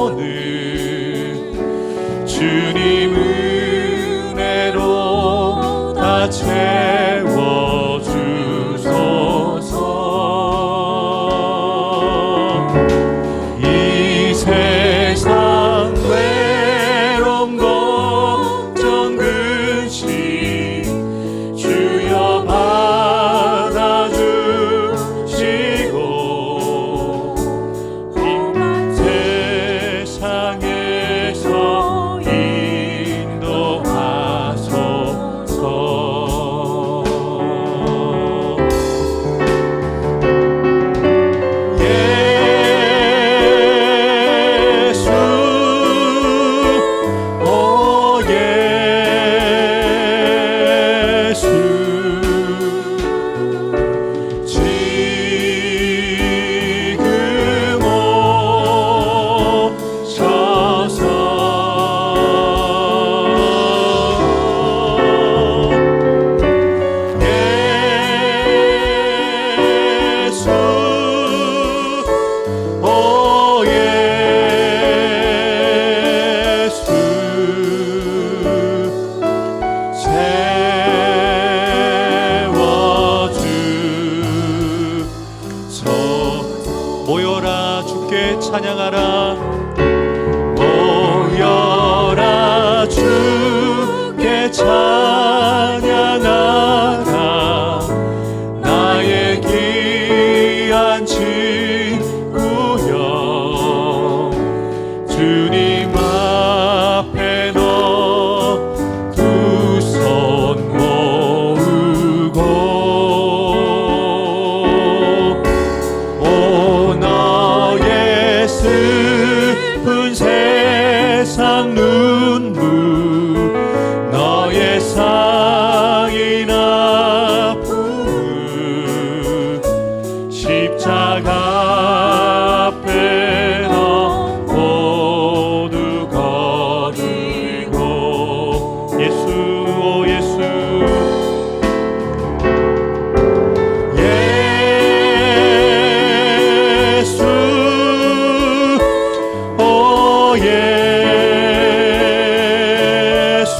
오늘 주님 은혜로 다 채워주소서. 이 세상 외로움 걱정 근심 주여 받아주시고 험한 세상에서 모여라 주께 찬양하라. 모여라 주께 찬양하라. 나의 귀한 친구여 주님 앞에 너 두 손 모으고 오 너의 슬픈 세상 눈물 너의 쌓인 아픔을 십자가 앞에 너 모두 거두고 예수 오 예수 예수 오 예수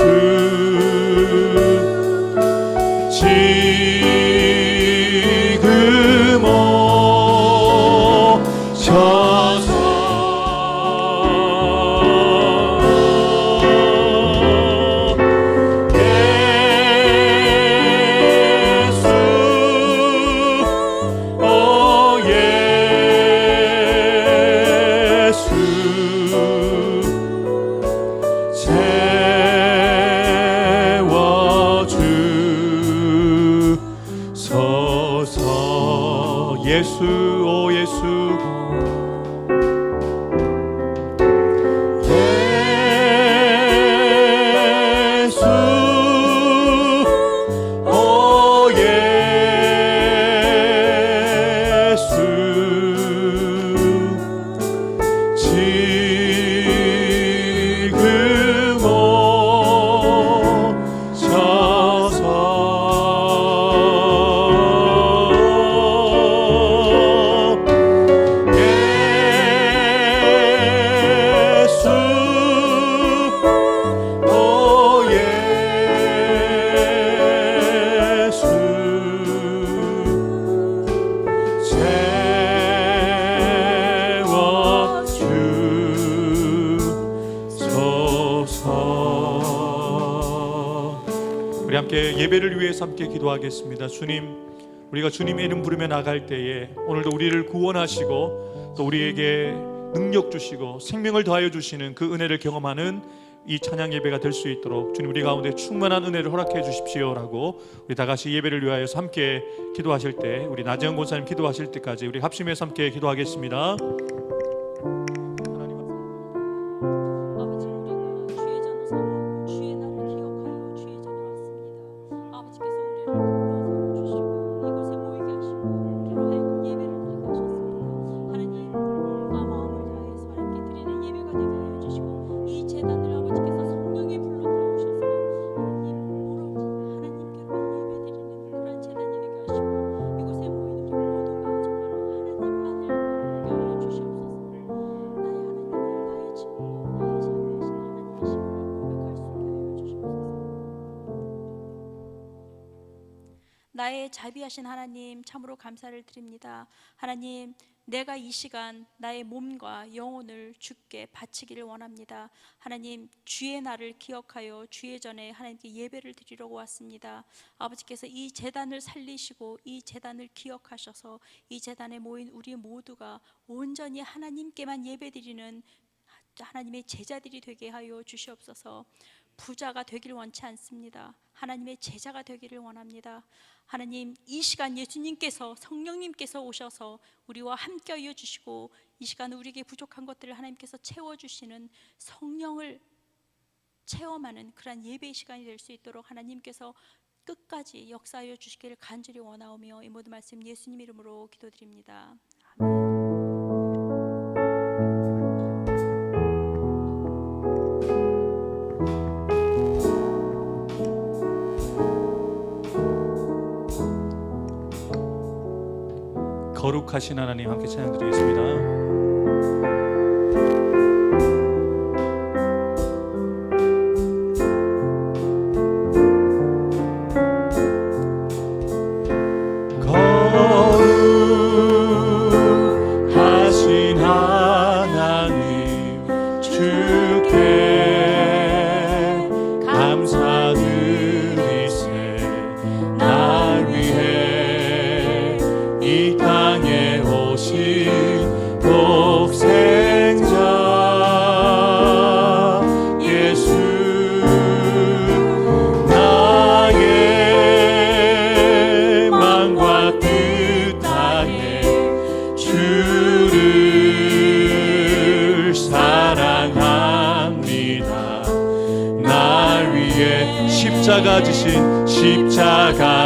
지금 오셔서 예수 오 예수 채워주소서. 예수 오 예수 예수 오 예수 지금 오셔서 예수 오 예수 채워주소서. 우리 함께 예배를 위해서 함께 기도하겠습니다. 주님, 우리가 주님의 이름 부르며 나갈 때에 오늘도 우리를 구원하시고 또 우리에게 능력 주시고 생명을 더하여 주시는 그 은혜를 경험하는 이 찬양 예배가 될 수 있도록 주님 우리 가운데 충만한 은혜를 허락해 주십시오라고 우리 다 같이 예배를 위하여서 함께 기도하실 때, 우리 나재영 권사님 기도하실 때까지 우리 합심해서 함께 기도하겠습니다. 이곳에 모이는 모두가 정말로 하나님만을 경외하여 주시옵소서. 나의 자비하신 하나님, 참으로 감사를 드립니다. 하나님, 내가 이 시간 나의 몸과 영혼을 주께 바치기를 원합니다. 하나님, 주의 날을 기억하여 주의 전에 하나님께 예배를 드리려고 왔습니다. 아버지께서 이 제단을 살리시고 이 제단을 기억하셔서 이 제단에 모인 우리 모두가 온전히 하나님께만 예배드리는 하나님의 제자들이 되게 하여 주시옵소서. 부자가 되길 원치 않습니다. 하나님의 제자가 되기를 원합니다. 하나님, 이 시간 예수님께서, 성령님께서 오셔서 우리와 함께하여 주시고 이 시간 우리에게 부족한 것들을 하나님께서 채워주시는 성령을 체험하는 그러한 예배의 시간이 될 수 있도록 하나님께서 끝까지 역사하여 주시기를 간절히 원하오며 이 모든 말씀 예수님 이름으로 기도드립니다. 아멘. 거룩하신 하나님 함께 찬양드리겠습니다. 거룩하신 하나님 주께 감사드리세. 날 위해 이 땅에 오신 독생자 예수, 나의 마음과 뜻 다해 주를 사랑합니다. 날 위해 십자가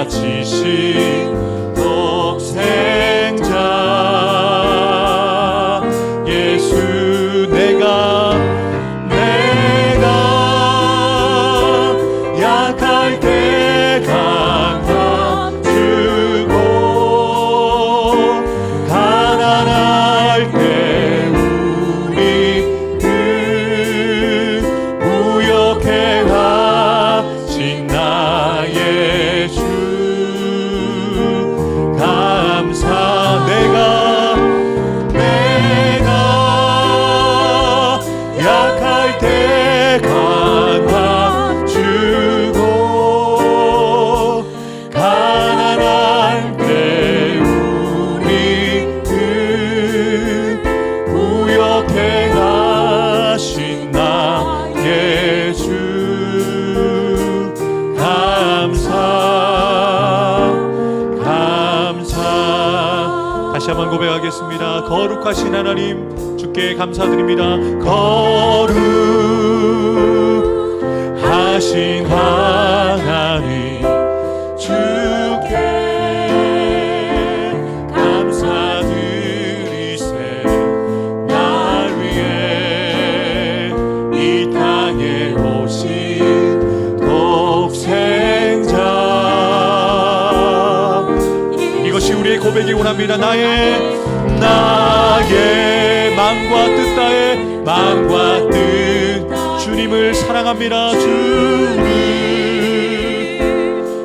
지신 독생자 예수, 내가 약할 때 강함 주고 가난할 때 우리를 무역해 하신 나의 주 감사. 내가 약할 때 강함 주고 가난할 때 우리를 무역해 하신 나의 주 감사. 다시 한번 고백하겠습니다. 거룩하신 하나님 주께 감사드립니다. 거룩하신 하나님 주께 감사드리세. 날 위해 이 땅에 오신 독생자, 이것이 우리의 고백이 원합니다. 나의 마음과 뜻 다해 마음과 뜻 주님을 사랑합니다. 주를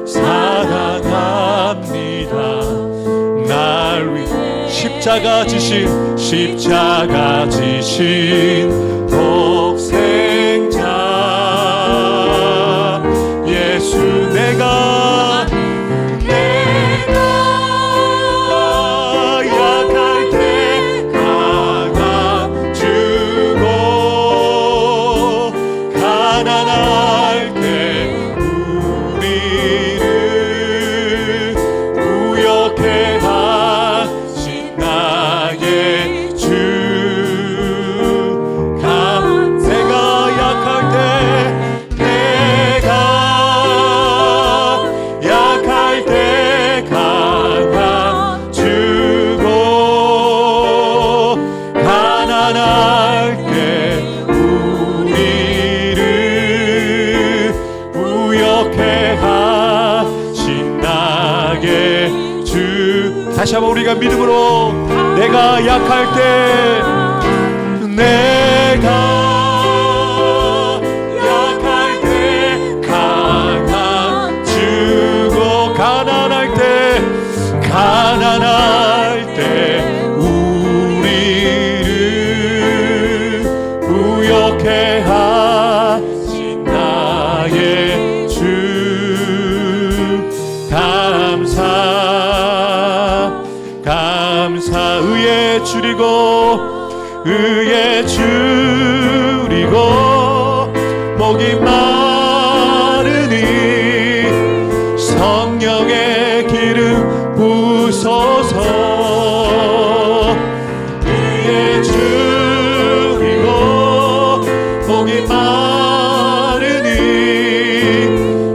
사랑합니다. 날 위해 십자가 지신 독생자 예수, 내가 약할 때 강함 주고 가난할 때 우리를 무역해 하신 나의 주 내가 약할 때 강함 주고 가난할 때 우리를 무역해 하신 나의 주. 다시 한번 우리가 믿음으로 내가 약할 때 강함 주고 가난할 때 의에 줄이고 목이 마르니 성령의 기름 부소서. 의에 줄이고 목이 마르니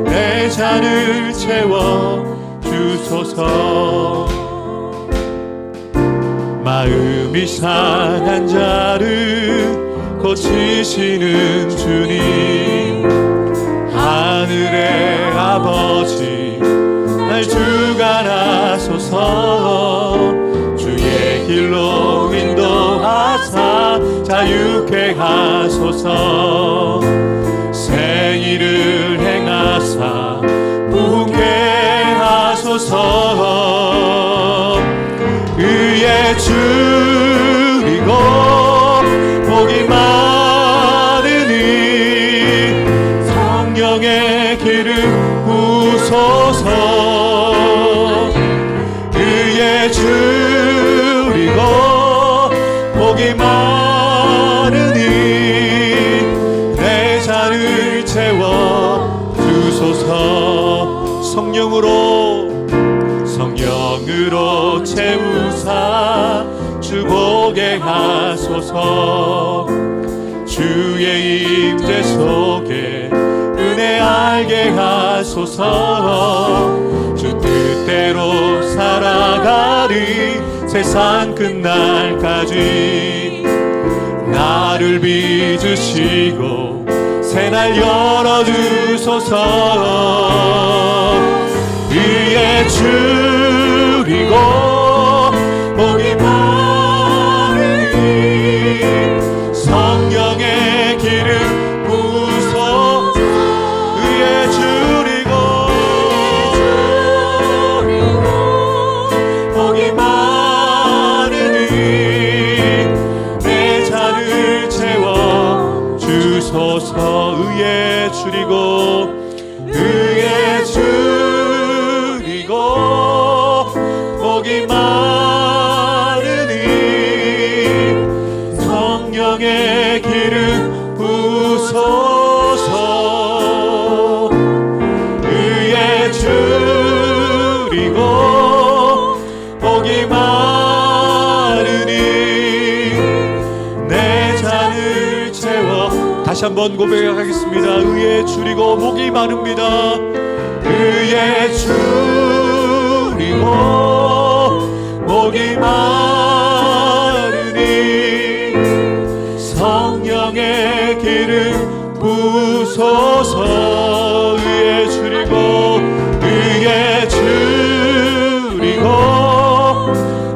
내 잔을 채워 주소서. 마음이 상한 자를 고치시는 주님, 하늘의 아버지 날 주관하소서. 주의 길로 인도하사 자유케 하소서. 새 일을 행하사 부흥케 하소서. 의에 줄이고 목이 마르니 성령의 기름 부소서. 의에 줄이고 목이 마르니 내 잔을 채워 주소서. 성령으로 채우사 주보게 하소서. 주의 임재 속에 은혜 알게 하소서. 주 뜻대로 살아가리 세상 끝날까지. 나를 빚으시고 새날 열어주소서. 의에 줄이고 목이 마르니 성령의 기름 부소서. 의에 줄이고 목이 마르니 내 잔을 채워 주소서. 의에 줄이고 목이 마르니 성령의 기름 부소서. 의에 줄이고 목이 마르니 내 잔을 채워. 다시 한번 고백하겠습니다. 의에 줄이고 목이 마릅니다. 의에 줄이고 목이 마르니 성령의 기름 부소서. 의에 줄이고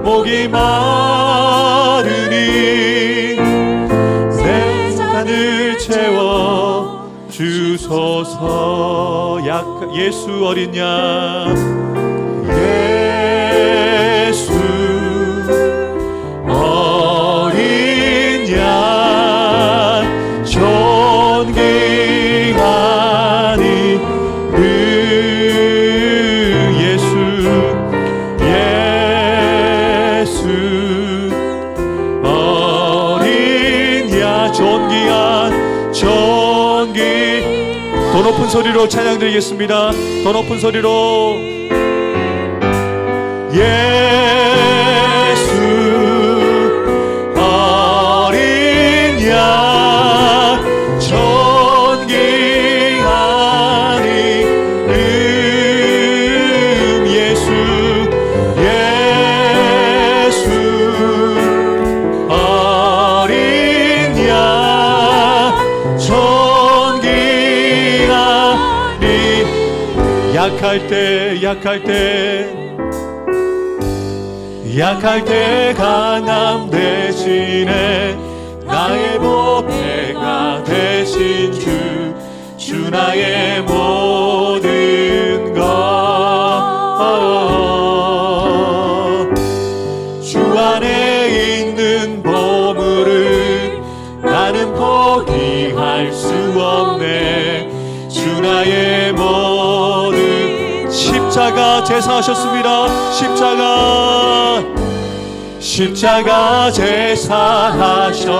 목이 마르니 내 잔을 채워 주소서. 예수 어린 양, 예수 어린 양 존귀하니 예수 어린 양 존귀한 더 높은 소리로 찬양 드리겠습니다. 더 높은 소리로 예수 어린 양 존귀하니 예수 어린 양 존귀하니. 약할 때 강함 대신에 나의 보배가 되신 주 나의 모든 것. 주 안에 있는 보물을 나는 포기할 수 없네. 주 나의 십자가 제사하셨습니다. 십자가 제사하셨네.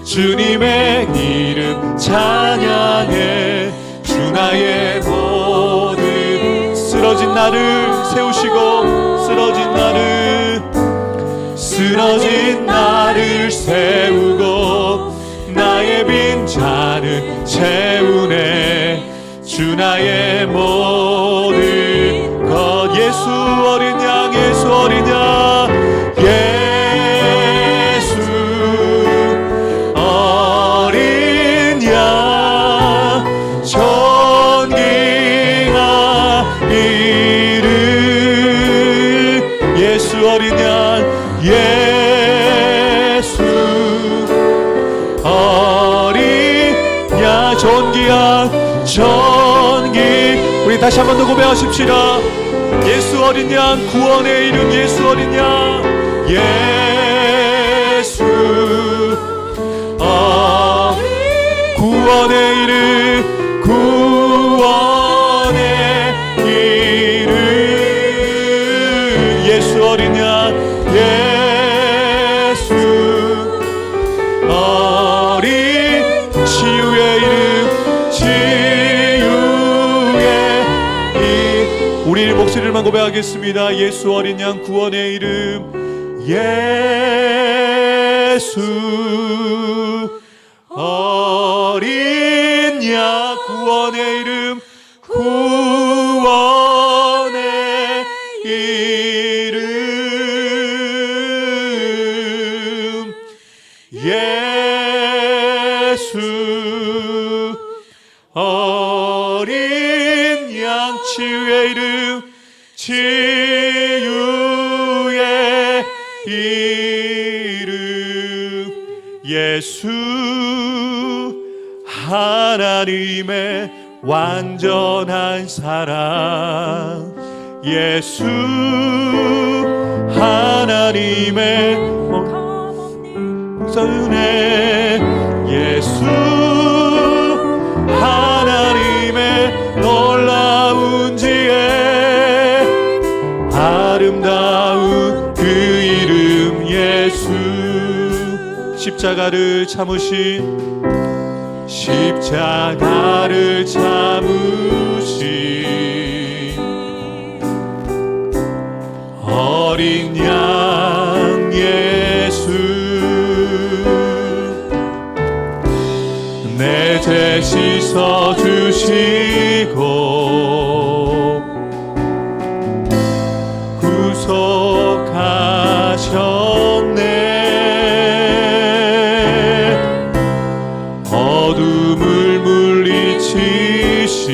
주님의 이름 찬양해. 주 나의 모든 쓰러진 나를 세우시고 쓰러진 나를 세우고 나의 빈잔을 채우네. 주 나의 모든 것. 예수 어린 양, 예수 어린 양, 예수 어린 양, 존귀하기를. 예수 어린 양, 예수 어린 양, 존귀. 우리 다시 한 번 더 고백하십시다. 예수 어린 양, 구원의 이름, 예수 어린 양, 예수 구원의 이름, 구원의 이름. 예수 어린 양, 예수 어린 치유의 이름, 우리 목소리를만 고백하겠습니다. 예수 어린 양, 구원의 이름, 예수 어린 양, 구원의 이름, 구원의 이름, 예수 어린 양, 치유의 이름, 치유의 이름. 예수 하나님의 완전한 사랑. 예수 하나님의 은혜. 예수 하나님의 놀라운 지혜, 아름다운 그 이름 예수. 십자가를 참으신, 십자가를 참으신 어린 양 예수. 내 죄 씻어주시고 구속하셨네. 어둠을 물리치신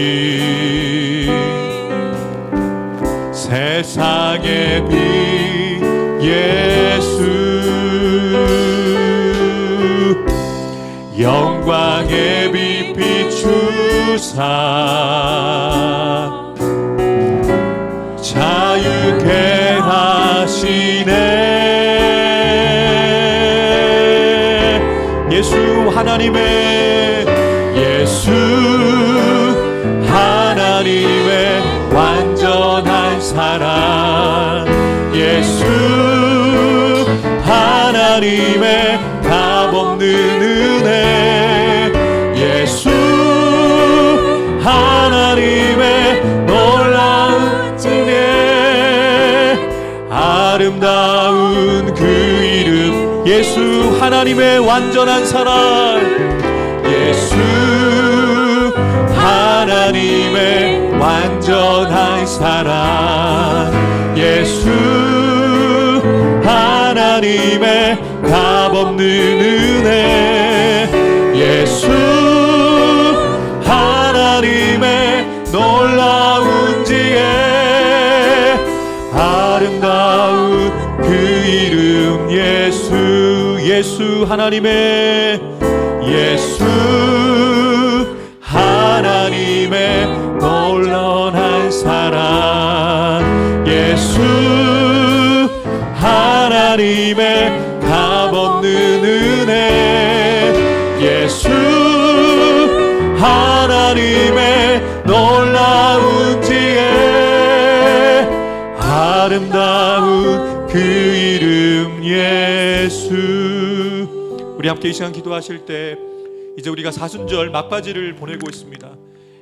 세상의 빛 예수. 영광의 빛 비추사 자유케 하시네. 예수 하나님의, 예수 하나님의 완전한 사랑. 예수 하나님의 값없는 은혜. 예수 하나님의 놀라운 은혜, 아름다운 그 이름. 예수 하나님의 완전한 사랑. 예수 하나님의 완전한 사랑. 예수 하나님의 값없는 은혜. 예수 하나님의 놀라운 지혜, 아름다운 그 이름 예수. 예수 하나님의, 예수 하나님의 놀라운 사랑. 예수 하나님의 값없는 은혜. 예수 하나님의 놀라운 지혜, 아름다운 그 이름 예수. 우리 함께 이 시간 기도하실 때 이제 우리가 사순절 막바지를 보내고 있습니다.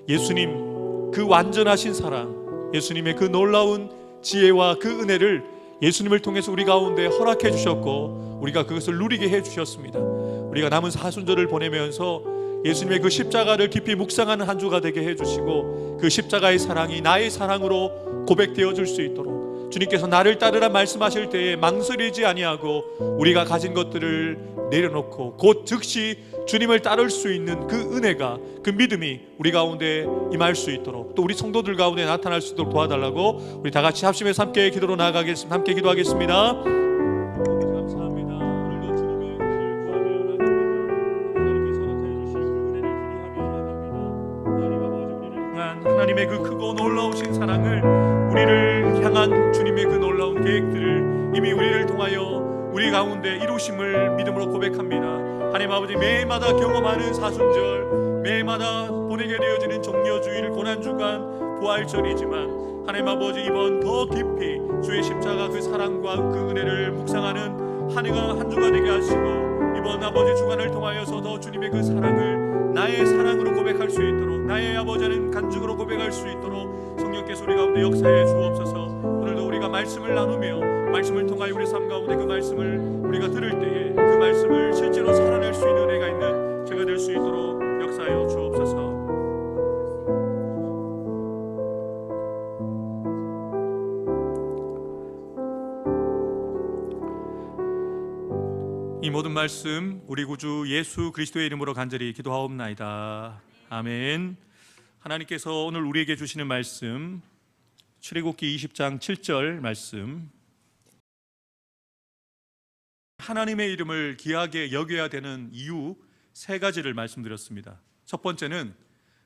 예수님 그 완전하신 사랑, 예수님의 그 놀라운 지혜와 그 은혜를 예수님을 통해서 우리 가운데 허락해 주셨고 우리가 그것을 누리게 해 주셨습니다. 우리가 남은 사순절을 보내면서 예수님의 그 십자가를 깊이 묵상하는 한 주가 되게 해 주시고 그 십자가의 사랑이 나의 사랑으로 고백되어 줄 수 있도록 주님께서 나를 따르라 말씀하실 때에 망설이지 아니하고 우리가 가진 것들을 내려놓고 곧 즉시 주님을 따를 수 있는 그 은혜가, 그 믿음이 우리 가운데 임할 수 있도록 또 우리 성도들 가운데 나타날 수 있도록 도와달라고 우리 다 같이 합심해서 함께 기도로 나아가겠습니다. 함께 기도하겠습니다. 감사합니다. 오늘도 주님의 은혜를 구하며 나갑니다. 하나님께서 나타내 주실 그 은혜를 기대하며 나갑니다. 하나님 아버지, 우리를 향한 하나님의 그 크고 놀라우신 사랑을, 우리를 향한 주님의 그 놀라운 계획들을 이미 우리를 통하여 우리 가운데 이루심을 믿음으로 고백합니다. 하나님 아버지, 매해마다 경험하는 사순절, 매해마다 보내게 되어지는 종려주일, 고난주간, 부활절이지만 하나님 아버지, 이번 더 깊이 주의 십자가 그 사랑과 그 은혜를 묵상하는 한 해가 한 주가 되게 하시고 이번 아버지 주간을 통하여서 더 주님의 그 사랑을 나의 사랑으로 고백할 수 있도록, 나의 아버지는 간증으로 고백할 수 있도록 성령께서 우리 가운데 역사해 주옵소서. 오늘도 우리가 말씀을 나누며 말씀을 통하여 우리 삶 가운데 그 말씀을 우리가 들을 때에 그 말씀을 실제로 살아낼 수 있는 은혜가 있는 제가 될 수 있도록 역사하여 주옵소서. 이 모든 말씀 우리 구주 예수 그리스도의 이름으로 간절히 기도하옵나이다. 아멘. 하나님께서 오늘 우리에게 주시는 말씀 출애굽기 20장 7절 말씀, 하나님의 이름을 귀하게 여겨야 되는 이유 세 가지를 말씀드렸습니다. 첫 번째는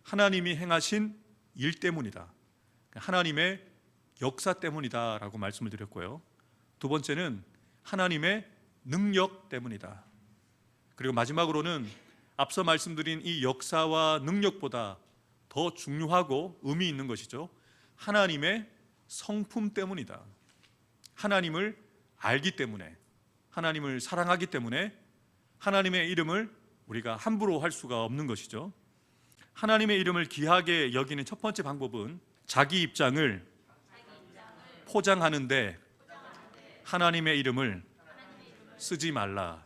하나님이 행하신 일 때문이다, 하나님의 역사 때문이다 라고 말씀을 드렸고요. 두 번째는 하나님의 능력 때문이다. 그리고 마지막으로는 앞서 말씀드린 이 역사와 능력보다 더 중요하고 의미 있는 것이죠. 하나님의 성품 때문이다. 하나님을 알기 때문에, 하나님을 사랑하기 때문에 하나님의 이름을 우리가 함부로 할 수가 없는 것이죠. 하나님의 이름을 귀하게 여기는 첫 번째 방법은 자기 입장을 포장하는데 하나님의 이름을 쓰지 말라.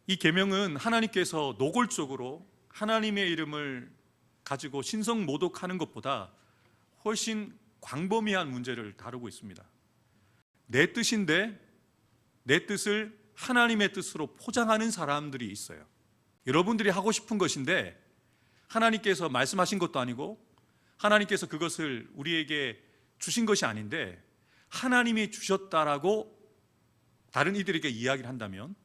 이 계명은 하나님께서 노골적으로 하나님의 이름을 가지고 신성 모독하는 것보다 훨씬 광범위한 문제를 다루고 있습니다. 내 뜻인데 내 뜻을 하나님의 뜻으로 포장하는 사람들이 있어요. 여러분들이 하고 싶은 것인데 하나님께서 말씀하신 것도 아니고 하나님께서 그것을 우리에게 주신 것이 아닌데 하나님이 주셨다라고 다른 이들에게 이야기를 한다면,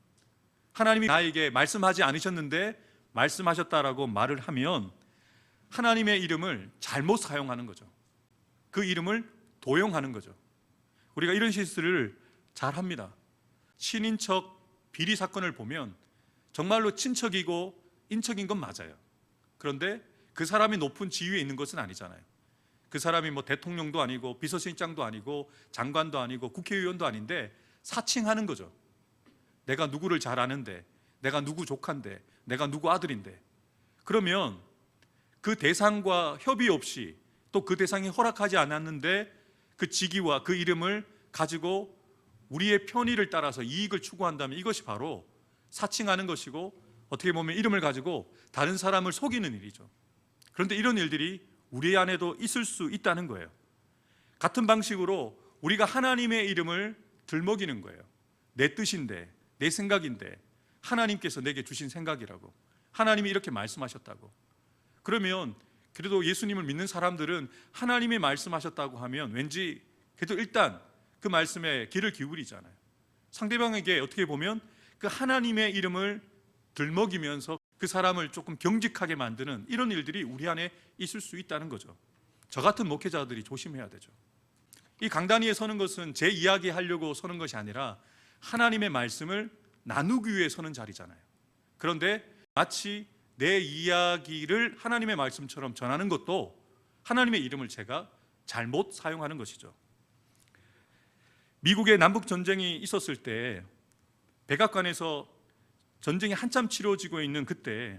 하나님이 나에게 말씀하지 않으셨는데 말씀하셨다라고 말을 하면 하나님의 이름을 잘못 사용하는 거죠. 그 이름을 도용하는 거죠. 우리가 이런 실수를 잘 합니다. 친인척 비리 사건을 보면 정말로 친척이고 인척인 건 맞아요. 그런데 그 사람이 높은 지위에 있는 것은 아니잖아요. 그 사람이 뭐 대통령도 아니고 비서실장도 아니고 장관도 아니고 국회의원도 아닌데 사칭하는 거죠. 내가 누구를 잘 아는데, 내가 누구 조카인데, 내가 누구 아들인데. 그러면 그 대상과 협의 없이 또 그 대상이 허락하지 않았는데 그 직위와 그 이름을 가지고 우리의 편의를 따라서 이익을 추구한다면 이것이 바로 사칭하는 것이고 어떻게 보면 이름을 가지고 다른 사람을 속이는 일이죠. 그런데 이런 일들이 우리 안에도 있을 수 있다는 거예요. 같은 방식으로 우리가 하나님의 이름을 들먹이는 거예요. 내 뜻인데, 내 생각인데 하나님께서 내게 주신 생각이라고, 하나님이 이렇게 말씀하셨다고. 그러면 그래도 예수님을 믿는 사람들은 하나님이 말씀하셨다고 하면 왠지 그래도 일단 그 말씀에 귀를 기울이잖아요. 상대방에게 어떻게 보면 그 하나님의 이름을 들먹이면서 그 사람을 조금 경직하게 만드는 이런 일들이 우리 안에 있을 수 있다는 거죠. 저 같은 목회자들이 조심해야 되죠. 이 강단 위에 서는 것은 제 이야기 하려고 서는 것이 아니라 하나님의 말씀을 나누기 위해 서는 자리잖아요. 그런데 마치 내 이야기를 하나님의 말씀처럼 전하는 것도 하나님의 이름을 제가 잘못 사용하는 것이죠. 미국의 남북 전쟁이 있었을 때 백악관에서 전쟁이 한참 치러지고 있는 그때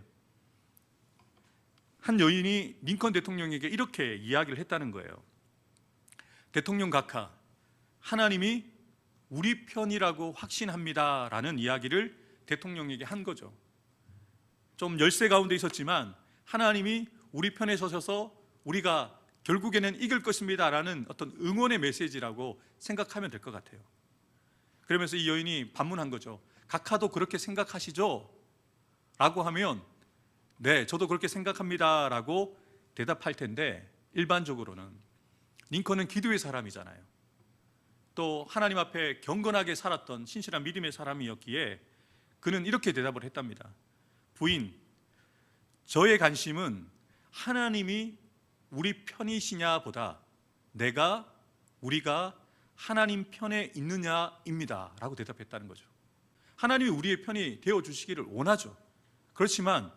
한 여인이 링컨 대통령에게 이렇게 이야기를 했다는 거예요. 대통령 각하, 하나님이 우리 편이라고 확신합니다라는 이야기를 대통령에게 한 거죠. 좀 열세 가운데 있었지만 하나님이 우리 편에 서셔서 우리가 결국에는 이길 것입니다라는 어떤 응원의 메시지라고 생각하면 될 것 같아요. 그러면서 이 여인이 반문한 거죠. 각하도 그렇게 생각하시죠? 라고 하면 네, 저도 그렇게 생각합니다 라고 대답할 텐데, 일반적으로는 링컨은 기도의 사람이잖아요. 또 하나님 앞에 경건하게 살았던 신실한 믿음의 사람이었기에 그는 이렇게 대답을 했답니다. 부인, 저의 관심은 하나님이 우리 편이시냐 보다 우리가 하나님 편에 있느냐입니다 라고 대답했다는 거죠. 하나님이 우리의 편이 되어주시기를 원하죠. 그렇지만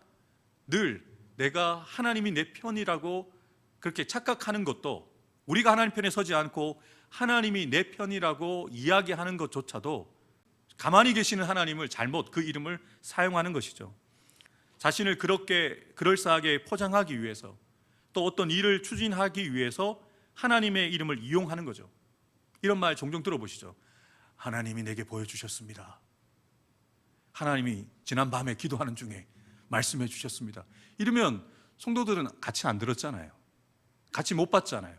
늘 내가 하나님이 내 편이라고 그렇게 착각하는 것도, 우리가 하나님 편에 서지 않고 하나님이 내 편이라고 이야기하는 것조차도 가만히 계시는 하나님을 잘못 그 이름을 사용하는 것이죠. 자신을 그렇게 그럴싸하게 포장하기 위해서, 또 어떤 일을 추진하기 위해서 하나님의 이름을 이용하는 거죠. 이런 말 종종 들어보시죠. 하나님이 내게 보여주셨습니다. 하나님이 지난 밤에 기도하는 중에 말씀해 주셨습니다. 이러면 성도들은 같이 안 들었잖아요. 같이 못 봤잖아요.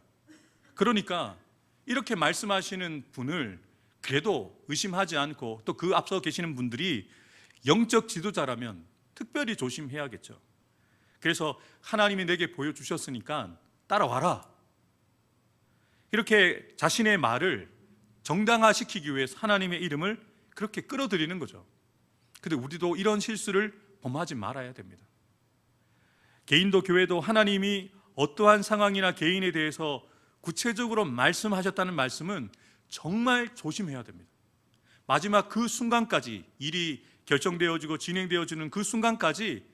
그러니까 이렇게 말씀하시는 분을 그래도 의심하지 않고, 또 그 앞서 계시는 분들이 영적 지도자라면 특별히 조심해야겠죠. 그래서 하나님이 내게 보여주셨으니까 따라와라, 이렇게 자신의 말을 정당화시키기 위해서 하나님의 이름을 그렇게 끌어들이는 거죠. 근데 우리도 이런 실수를 범하지 말아야 됩니다. 개인도 교회도 하나님이 어떠한 상황이나 개인에 대해서 구체적으로 말씀하셨다는 말씀은 정말 조심해야 됩니다. 마지막 그 순간까지, 일이 결정되어지고 진행되어지는 그 순간까지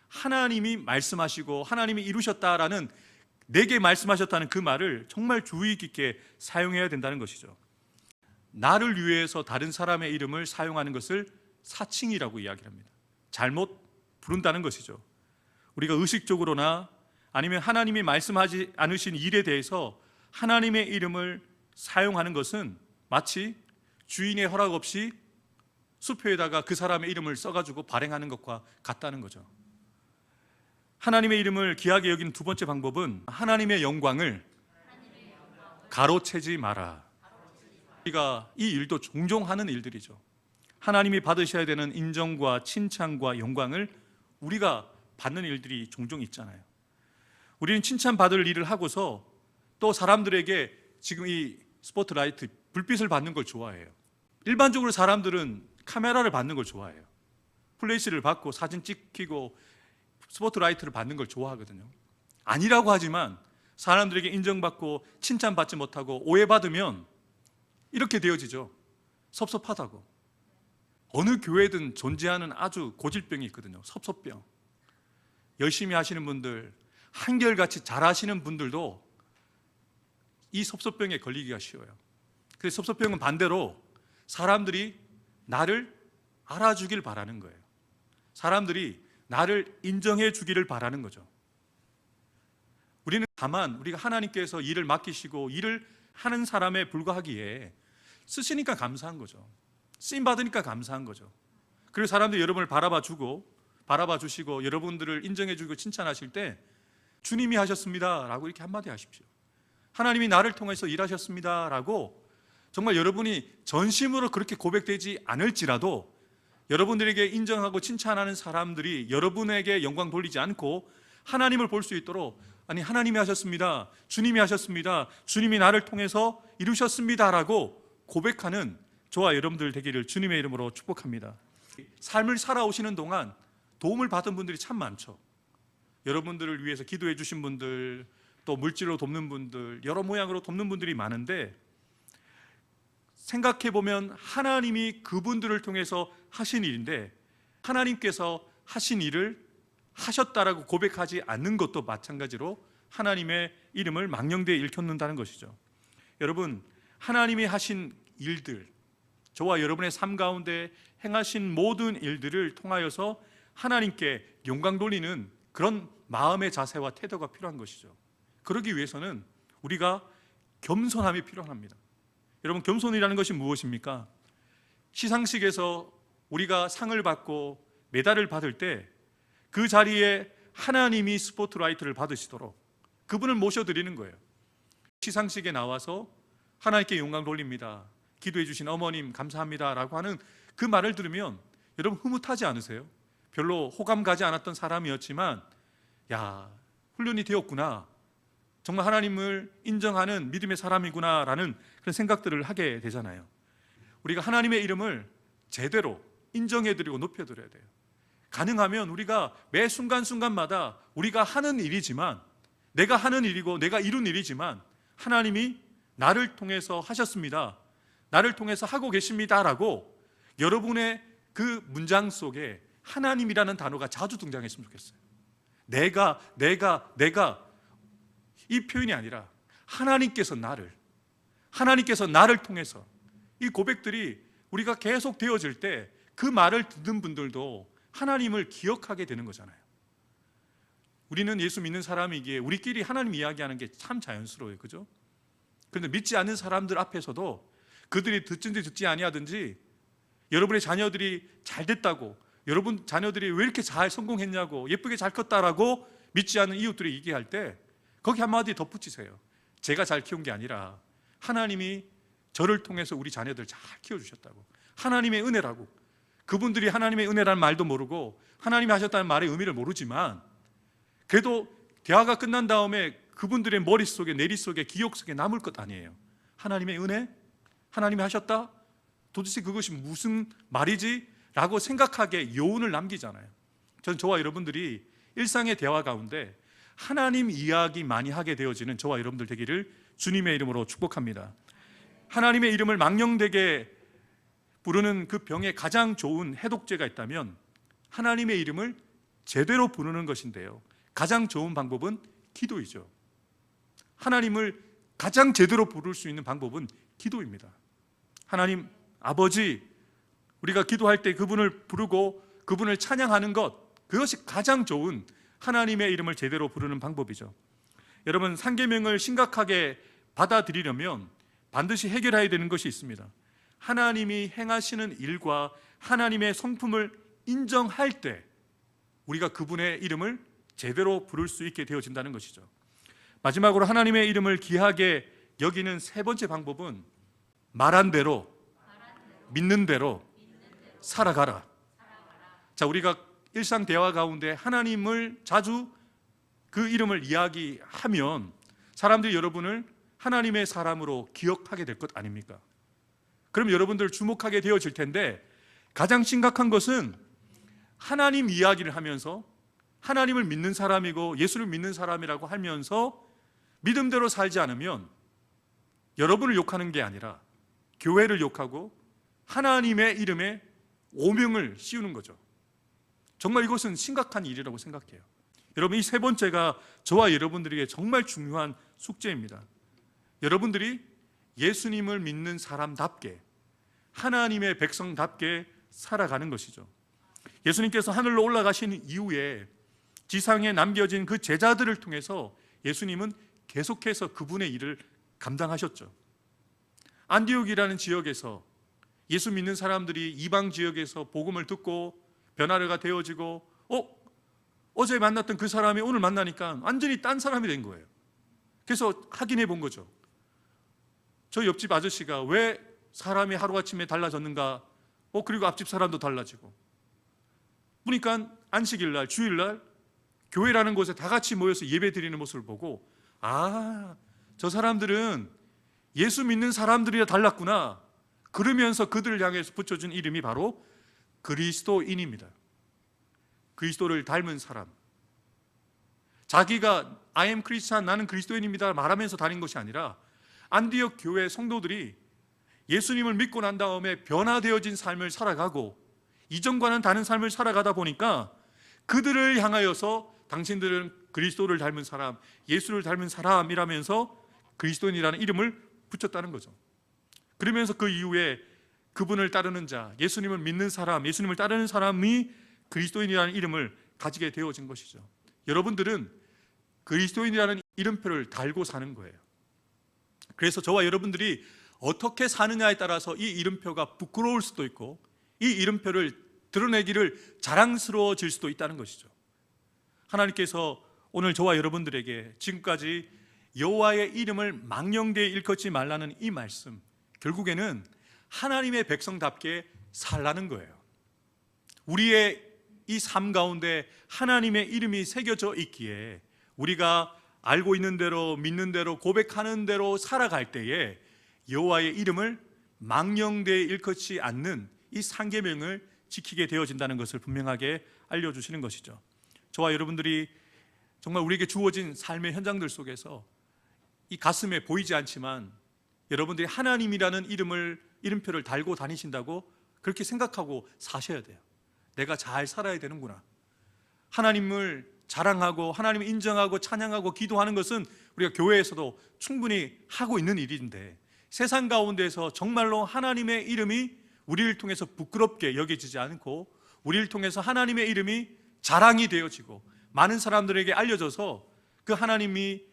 하나님이 말씀하시고 하나님이 이루셨다라는, 내게 말씀하셨다는 그 말을 정말 주의 깊게 사용해야 된다는 것이죠. 나를 위해서 다른 사람의 이름을 사용하는 것을 사칭이라고 이야기를 합니다. 잘못 부른다는 것이죠. 우리가 의식적으로나 아니면 하나님이 말씀하지 않으신 일에 대해서 하나님의 이름을 사용하는 것은 마치 주인의 허락 없이 수표에다가 그 사람의 이름을 써가지고 발행하는 것과 같다는 거죠. 하나님의 이름을 귀하게 여기는 두 번째 방법은 하나님의 영광을 가로채지 마라. 우리가 이 일도 종종 하는 일들이죠. 하나님이 받으셔야 되는 인정과 칭찬과 영광을 우리가 받는 일들이 종종 있잖아요. 우리는 칭찬받을 일을 하고서 또 사람들에게 지금 이 스포트라이트, 불빛을 받는 걸 좋아해요. 일반적으로 사람들은 카메라를 받는 걸 좋아해요. 플래시를 받고 사진 찍히고 스포트라이트를 받는 걸 좋아하거든요. 아니라고 하지만 사람들에게 인정받고 칭찬받지 못하고 오해받으면 이렇게 되어지죠. 섭섭하다고. 어느 교회든 존재하는 아주 고질병이 있거든요. 섭섭병. 열심히 하시는 분들, 한결같이 잘하시는 분들도 이 섭섭병에 걸리기가 쉬워요. 그래서 섭섭병은 반대로 사람들이 나를 알아주길 바라는 거예요. 사람들이 나를 인정해 주기를 바라는 거죠. 우리는 다만 우리가 하나님께서 일을 맡기시고 일을 하는 사람에 불과하기에 쓰시니까 감사한 거죠. 쓰임 받으니까 감사한 거죠. 그리고 사람들이 여러분을 바라봐 주시고 여러분들을 인정해 주고 칭찬하실 때 주님이 하셨습니다 라고 이렇게 한마디 하십시오. 하나님이 나를 통해서 일하셨습니다 라고 정말 여러분이 전심으로 그렇게 고백되지 않을지라도 여러분들에게 인정하고 칭찬하는 사람들이 여러분에게 영광 돌리지 않고 하나님을 볼 수 있도록, 아니 하나님이 하셨습니다, 주님이 하셨습니다, 주님이 나를 통해서 이루셨습니다 라고 고백하는 저와 여러분들 되기를 주님의 이름으로 축복합니다. 삶을 살아오시는 동안 도움을 받은 분들이 참 많죠. 여러분들을 위해서 기도해 주신 분들, 또 물질로 돕는 분들, 여러 모양으로 돕는 분들이 많은데 생각해 보면 하나님이 그분들을 통해서 하신 일인데 하나님께서 하신 일을 하셨다라고 고백하지 않는 것도 마찬가지로 하나님의 이름을 망령되이 일컫는다는 것이죠. 여러분, 하나님이 하신 일들, 저와 여러분의 삶 가운데 행하신 모든 일들을 통하여서 하나님께 영광 돌리는 그런 마음의 자세와 태도가 필요한 것이죠. 그러기 위해서는 우리가 겸손함이 필요합니다. 여러분, 겸손이라는 것이 무엇입니까? 시상식에서 우리가 상을 받고 메달을 받을 때 그 자리에 하나님이 스포트라이트를 받으시도록 그분을 모셔드리는 거예요. 시상식에 나와서 하나님께 영광 돌립니다, 기도해 주신 어머님 감사합니다 라고 하는 그 말을 들으면 여러분 흐뭇하지 않으세요? 별로 호감 가지 않았던 사람이었지만 야, 훈련이 되었구나, 정말 하나님을 인정하는 믿음의 사람이구나 라는 그런 생각들을 하게 되잖아요. 우리가 하나님의 이름을 제대로 인정해드리고 높여드려야 돼요. 가능하면 우리가 매 순간순간마다 우리가 하는 일이지만, 내가 하는 일이고 내가 이룬 일이지만 하나님이 나를 통해서 하셨습니다, 나를 통해서 하고 계십니다 라고 여러분의 그 문장 속에 하나님이라는 단어가 자주 등장했으면 좋겠어요. 내가 이 표현이 아니라 하나님께서 나를 통해서, 이 고백들이 우리가 계속 되어질 때 그 말을 듣는 분들도 하나님을 기억하게 되는 거잖아요. 우리는 예수 믿는 사람이기에 우리끼리 하나님 이야기하는 게 참 자연스러워요, 그죠? 그런데 믿지 않는 사람들 앞에서도 그들이 듣든지 듣지 아니하든지 여러분의 자녀들이 잘 됐다고, 여러분 자녀들이 왜 이렇게 잘 성공했냐고, 예쁘게 잘 컸다라고 믿지 않는 이웃들이 얘기할 때 거기 한마디 덧붙이세요. 제가 잘 키운 게 아니라 하나님이 저를 통해서 우리 자녀들 잘 키워주셨다고, 하나님의 은혜라고. 그분들이 하나님의 은혜라는 말도 모르고 하나님이 하셨다는 말의 의미를 모르지만 그래도 대화가 끝난 다음에 그분들의 머릿속에, 내리속에, 기억 속에 남을 것 아니에요. 하나님의 은혜? 하나님이 하셨다? 도대체 그것이 무슨 말이지? 라고 생각하게 여운을 남기잖아요. 저는 저와 여러분들이 일상의 대화 가운데 하나님 이야기 많이 하게 되어지는 저와 여러분들 되기를 주님의 이름으로 축복합니다. 하나님의 이름을 망령되게 부르는 그 병에 가장 좋은 해독제가 있다면 하나님의 이름을 제대로 부르는 것인데요, 가장 좋은 방법은 기도이죠. 하나님을 가장 제대로 부를 수 있는 방법은 기도입니다. 하나님 아버지, 우리가 기도할 때 그분을 부르고 그분을 찬양하는 것, 그것이 가장 좋은 하나님의 이름을 제대로 부르는 방법이죠. 여러분, 상계명을 심각하게 받아들이려면 반드시 해결해야 되는 것이 있습니다. 하나님이 행하시는 일과 하나님의 성품을 인정할 때 우리가 그분의 이름을 제대로 부를 수 있게 되어진다는 것이죠. 마지막으로 하나님의 이름을 귀하게 여기는 세 번째 방법은 말한 대로, 믿는 대로 살아가라. 자, 우리가 일상 대화 가운데 하나님을 자주 그 이름을 이야기하면 사람들이 여러분을 하나님의 사람으로 기억하게 될 것 아닙니까? 그럼 여러분들 주목하게 되어질 텐데 가장 심각한 것은 하나님 이야기를 하면서 하나님을 믿는 사람이고 예수를 믿는 사람이라고 하면서 믿음대로 살지 않으면 여러분을 욕하는 게 아니라 교회를 욕하고 하나님의 이름에 오명을 씌우는 거죠. 정말 이것은 심각한 일이라고 생각해요. 여러분, 이 세 번째가 저와 여러분들에게 정말 중요한 숙제입니다. 여러분들이 예수님을 믿는 사람답게, 하나님의 백성답게 살아가는 것이죠. 예수님께서 하늘로 올라가신 이후에 지상에 남겨진 그 제자들을 통해서 예수님은 계속해서 그분의 일을 감당하셨죠. 안디옥이라는 지역에서 예수 믿는 사람들이 이방 지역에서 복음을 듣고 변화가 되어지고 어제 만났던 그 사람이 오늘 만나니까 완전히 딴 사람이 된 거예요. 그래서 확인해 본 거죠. 저 옆집 아저씨가 왜 사람이 하루아침에 달라졌는가? 그리고 앞집 사람도 달라지고. 보니까 안식일날, 주일날 교회라는 곳에 다 같이 모여서 예배 드리는 모습을 보고 저 사람들은 예수 믿는 사람들이라 달랐구나. 그러면서 그들을 향해서 붙여준 이름이 바로 그리스도인입니다. 그리스도를 닮은 사람. 자기가 I am Christian, 나는 그리스도인입니다 말하면서 다닌 것이 아니라 안디옥 교회 성도들이 예수님을 믿고 난 다음에 변화되어진 삶을 살아가고 이전과는 다른 삶을 살아가다 보니까 그들을 향하여서 당신들은 그리스도를 닮은 사람, 예수를 닮은 사람이라면서 그리스도인이라는 이름을 붙였다는 거죠. 그러면서 그 이후에 그분을 따르는 자, 예수님을 믿는 사람, 예수님을 따르는 사람이 그리스도인이라는 이름을 가지게 되어진 것이죠. 여러분들은 그리스도인이라는 이름표를 달고 사는 거예요. 그래서 저와 여러분들이 어떻게 사느냐에 따라서 이 이름표가 부끄러울 수도 있고 이 이름표를 드러내기를 자랑스러워질 수도 있다는 것이죠. 하나님께서 오늘 저와 여러분들에게 지금까지 여호와의 이름을 망령되이 일컫지 말라는 이 말씀, 결국에는 하나님의 백성답게 살라는 거예요. 우리의 이 삶 가운데 하나님의 이름이 새겨져 있기에 우리가 알고 있는 대로, 믿는 대로, 고백하는 대로 살아갈 때에 여호와의 이름을 망령되이 일컫지 않는 이 상계명을 지키게 되어진다는 것을 분명하게 알려주시는 것이죠. 저와 여러분들이 정말 우리에게 주어진 삶의 현장들 속에서 이 가슴에 보이지 않지만 여러분들이 하나님이라는 이름표를 달고 다니신다고 그렇게 생각하고 사셔야 돼요. 내가 잘 살아야 되는구나. 하나님을 자랑하고 하나님을 인정하고 찬양하고 기도하는 것은 우리가 교회에서도 충분히 하고 있는 일인데, 세상 가운데서 정말로 하나님의 이름이 우리를 통해서 부끄럽게 여겨지지 않고 우리를 통해서 하나님의 이름이 자랑이 되어지고 많은 사람들에게 알려져서 그 하나님이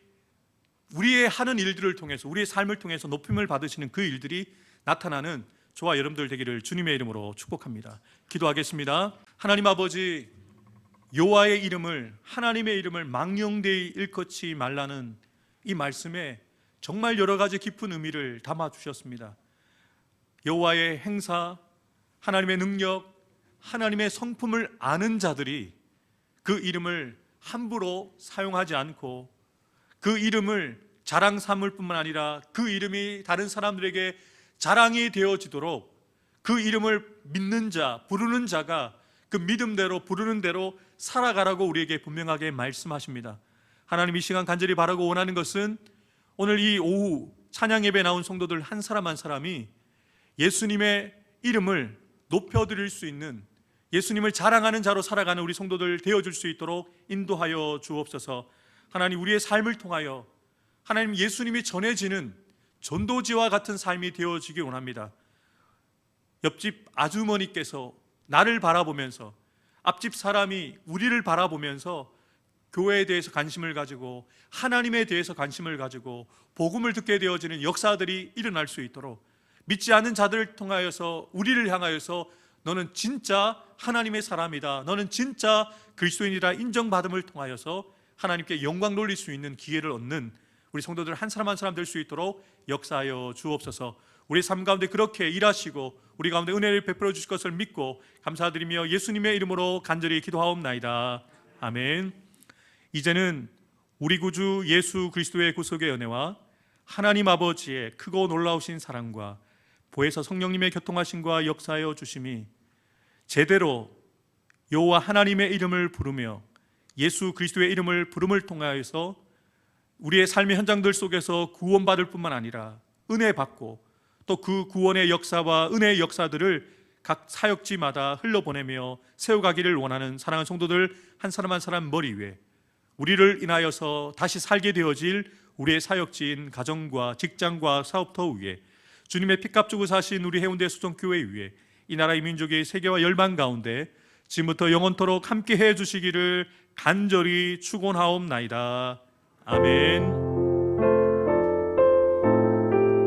우리의 하는 일들을 통해서, 우리의 삶을 통해서 높임을 받으시는 그 일들이 나타나는 저와 여러분들 되기를 주님의 이름으로 축복합니다. 기도하겠습니다. 하나님 아버지, 여호와의 이름을, 하나님의 이름을 망령되이 일컫지 말라는 이 말씀에 정말 여러 가지 깊은 의미를 담아 주셨습니다. 여호와의 행사, 하나님의 능력, 하나님의 성품을 아는 자들이 그 이름을 함부로 사용하지 않고 그 이름을 자랑 삼을 뿐만 아니라 그 이름이 다른 사람들에게 자랑이 되어지도록 그 이름을 믿는 자, 부르는 자가 그 믿음대로, 부르는 대로 살아가라고 우리에게 분명하게 말씀하십니다. 하나님, 이 시간 간절히 바라고 원하는 것은 오늘 이 오후 찬양 예배에 나온 성도들 한 사람 한 사람이 예수님의 이름을 높여드릴 수 있는, 예수님을 자랑하는 자로 살아가는 우리 성도들 되어줄 수 있도록 인도하여 주옵소서. 하나님, 우리의 삶을 통하여 하나님 예수님이 전해지는 전도지와 같은 삶이 되어지길 원합니다. 옆집 아주머니께서 나를 바라보면서, 앞집 사람이 우리를 바라보면서 교회에 대해서 관심을 가지고 하나님에 대해서 관심을 가지고 복음을 듣게 되어지는 역사들이 일어날 수 있도록, 믿지 않는 자들을 통하여서 우리를 향하여서 너는 진짜 하나님의 사람이다, 너는 진짜 그리스도인이라 인정받음을 통하여서 하나님께 영광 돌릴 수 있는 기회를 얻는 우리 성도들 한 사람 한 사람 될 수 있도록 역사하여 주옵소서. 우리 삶 가운데 그렇게 일하시고 우리 가운데 은혜를 베풀어 주실 것을 믿고 감사드리며 예수님의 이름으로 간절히 기도하옵나이다. 아멘. 이제는 우리 구주 예수 그리스도의 구속의 은혜와 하나님 아버지의 크고 놀라우신 사랑과 보혜사 성령님의 교통하심과 역사하여 주심이 제대로 여호와 하나님의 이름을 부르며 예수 그리스도의 이름을 부름을 통하여서 우리의 삶의 현장들 속에서 구원받을 뿐만 아니라 은혜 받고 또 그 구원의 역사와 은혜의 역사들을 각 사역지마다 흘러보내며 세워가기를 원하는 사랑하는 성도들 한 사람 한 사람 머리 위에 우리를 인하여서 다시 살게 되어질 우리의 사역지인 가정과 직장과 사업터 위에 주님의 피값 주고 사신 우리 해운대 수정교회 위에 이 나라의 민족의 세계와 열방 가운데 지금부터 영원토록 함께 해주시기를 간절히 축원하옵나이다. 아멘.